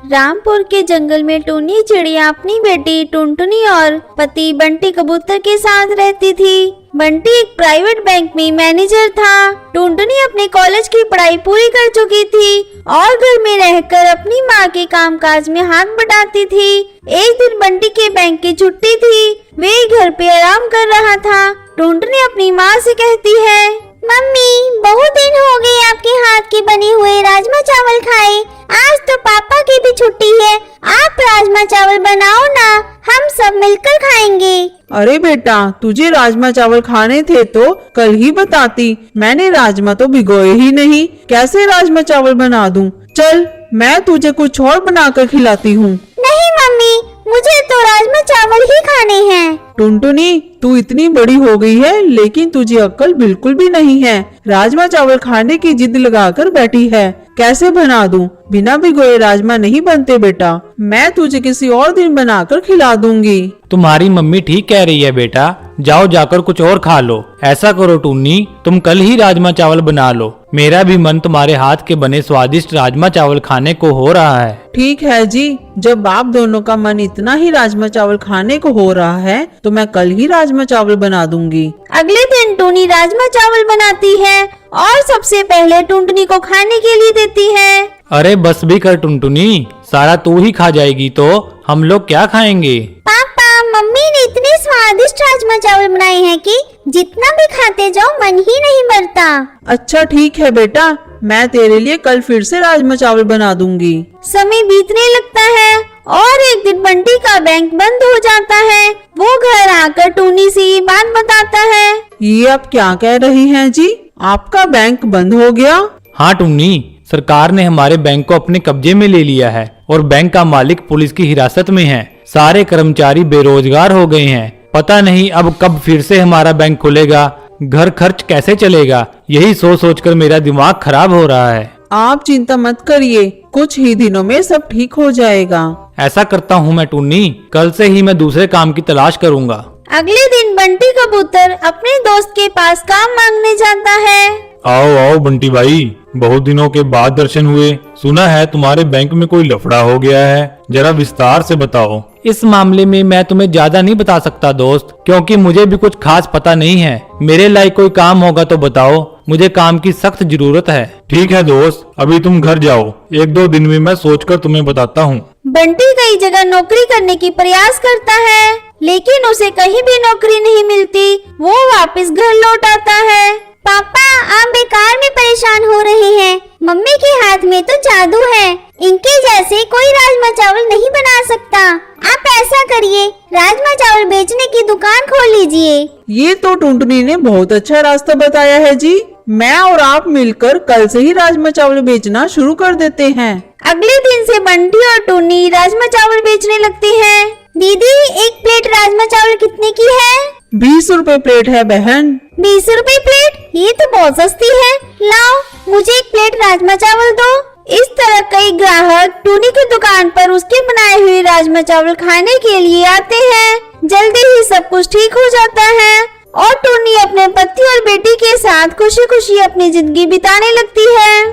रामपुर के जंगल में टूनी चिड़िया अपनी बेटी टुनटुनी और पति बंटी कबूतर के साथ रहती थी। बंटी एक प्राइवेट बैंक में मैनेजर था। टुनटुनी अपने कॉलेज की पढ़ाई पूरी कर चुकी थी और घर में रहकर अपनी माँ के कामकाज में हाथ बटाती थी। एक दिन बंटी के बैंक की छुट्टी थी। वे घर पे आराम कर रहा था। टुनटुनी अपनी माँ से कहती है, मम्मी बहुत दिन हो गए आपके हाथ के बने हुए राजमा चावल खाए। आज तो पापा की भी छुट्टी है, आप राजमा चावल बनाओ ना, हम सब मिलकर खाएंगे। अरे बेटा, तुझे राजमा चावल खाने थे तो कल ही बताती। मैंने राजमा तो भिगोए ही नहीं, कैसे राजमा चावल बना दूं? चल मैं तुझे कुछ और बनाकर खिलाती हूँ। नहीं मम्मी, मुझे तो राजमा चावल ही खाने हैं। टुनटुनी, तू इतनी बड़ी हो गई है लेकिन तुझे अक्ल बिल्कुल भी नहीं है। राजमा चावल खाने की जिद लगाकर बैठी है, कैसे बना दूं? बिना भिगोए राजमा नहीं बनते बेटा, मैं तुझे किसी और दिन बनाकर खिला दूंगी। तुम्हारी मम्मी ठीक कह रही है बेटा, जाओ जाकर कुछ और खा लो। ऐसा करो टुन्नी, तुम कल ही राजमा चावल बना लो। मेरा भी मन तुम्हारे हाथ के बने स्वादिष्ट राजमा चावल खाने को हो रहा है। ठीक है जी, जब आप दोनों का मन इतना ही राजमा चावल खाने को हो रहा है तो मैं कल ही राजमा चावल बना दूंगी। अगले दिन टूनी राजमा चावल बनाती है और सबसे पहले टुनटुनी को खाने के लिए देती है। अरे बस भी कर टुनटुनी, सारा तू ही खा जाएगी तो हम लोग क्या खाएंगे? पापा, मम्मी ने इतने स्वादिष्ट राजमा चावल बनाए हैं कि जितना भी खाते जाओ मन ही नहीं भरता। अच्छा ठीक है बेटा, मैं तेरे लिए कल फिर से राजमा चावल बना दूंगी। समय बीतने लगता है और एक दिन बंटी का बैंक बंद हो जाता है। वो घर आकर टूनी से ये बात बताता है। ये आप क्या कह रही हैं जी? आपका बैंक बंद हो गया? हाँ टुन्नी, सरकार ने हमारे बैंक को अपने कब्जे में ले लिया है और बैंक का मालिक पुलिस की हिरासत में है। सारे कर्मचारी बेरोजगार हो गए हैं। पता नहीं अब कब फिर से हमारा बैंक खुलेगा, घर खर्च कैसे चलेगा, यही सोच सोचकर मेरा दिमाग खराब हो रहा है। आप चिंता मत करिए, कुछ ही दिनों में सब ठीक हो जाएगा। ऐसा करता हूँ मैं टुन्नी, कल से ही मैं दूसरे काम की तलाश करूँगा। अगले दिन बंटी कबूतर अपने दोस्त के पास काम मांगने जाता है। आओ आओ बंटी भाई, बहुत दिनों के बाद दर्शन हुए। सुना है तुम्हारे बैंक में कोई लफड़ा हो गया है, जरा विस्तार से बताओ। इस मामले में मैं तुम्हें ज्यादा नहीं बता सकता दोस्त, क्योंकि मुझे भी कुछ खास पता नहीं है। मेरे लायक कोई काम होगा तो बताओ, मुझे काम की सख्त जरूरत है। ठीक है दोस्त, अभी तुम घर जाओ, एक दो दिन में मैं सोचकर तुम्हें बताता हूँ। बंटी कई जगह नौकरी करने की प्रयास करता है, लेकिन उसे कहीं भी नौकरी नहीं मिलती। वो वापस घर लौट आता है। पापा, आप बेकार में परेशान हो रहे हैं। मम्मी के हाथ में तो जादू है, इनके जैसे कोई राजमा चावल नहीं बना सकता। आप ऐसा करिए, राजमा चावल बेचने की दुकान खोल लीजिए। ये तो टुनटुनी ने बहुत अच्छा रास्ता बताया है जी। मैं और आप मिलकर कल से ही राजमा चावल बेचना शुरू कर देते हैं। अगले दिन से बंटी और टूनी राजमा चावल बेचने लगती हैं। दीदी, एक प्लेट राजमा चावल कितने की है? 20 रुपए प्लेट है बहन। 20 रुपए प्लेट? ये तो बहुत सस्ती है। लाओ, मुझे एक प्लेट राजमा चावल दो। इस तरह कई ग्राहक टूनी की दुकान पर उसके बनाए हुए राजमा चावल खाने के लिए आते हैं। जल्दी ही सब कुछ ठीक हो जाता है और टूनी अपने पति और बेटी के साथ खुशी खुशी अपनी जिंदगी बिताने लगती है।